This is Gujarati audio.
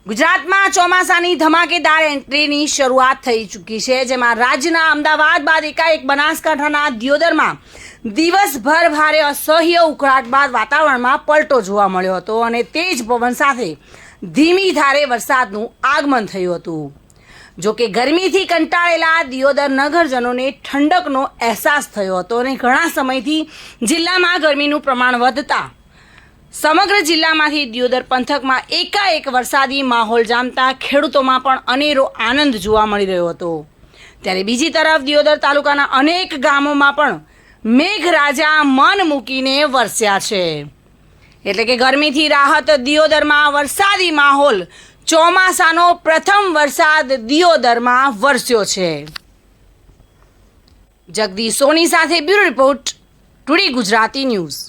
ગુજરાતમાં ચોમાસાની ધમાકેદાર એન્ટ્રીની શરૂઆત થઈ ચૂકી છે, જેમાં રાજ્યના અમદાવાદ બાદ એકાએક બનાસકાંઠાના દિયોદરમાં દિવસભર ભારે અસહ્ય ઉકળાટ બાદ વાતાવરણમાં પલટો જોવા મળ્યો હતો અને તેજ પવન સાથે ધીમી ધારે વરસાદનું આગમન થયું હતું। જો કે ગરમીથી કંટાળેલા દિયોદર નગરજનોને ઠંડકનો અહેસાસ થયો હતો અને ઘણા સમયથી જિલ્લામાં ગરમીનું પ્રમાણ વધતા સમગ્ર જિલ્લામાંથી દિયોદર પંથકમાં એકાએક વરસાદી માહોલ જામતા ખેડૂતોમાં પણ અનેરો આનંદ જોવા મળી રહ્યો હતો। ત્યારે બીજી તરફ દિયોદર તાલુકાના અનેક ગામોમાં પણ મેઘરાજા મન મૂકીને વરસ્યા છે, એટલે કે ગરમીથી રાહત દિયોદરમાં વરસાદી માહોલ। ચોમાસાનો પ્રથમ વરસાદ દિયોદરમાં વરસ્યો છે। જગદીશ સોની સાથે bureau report, today Gujarati news.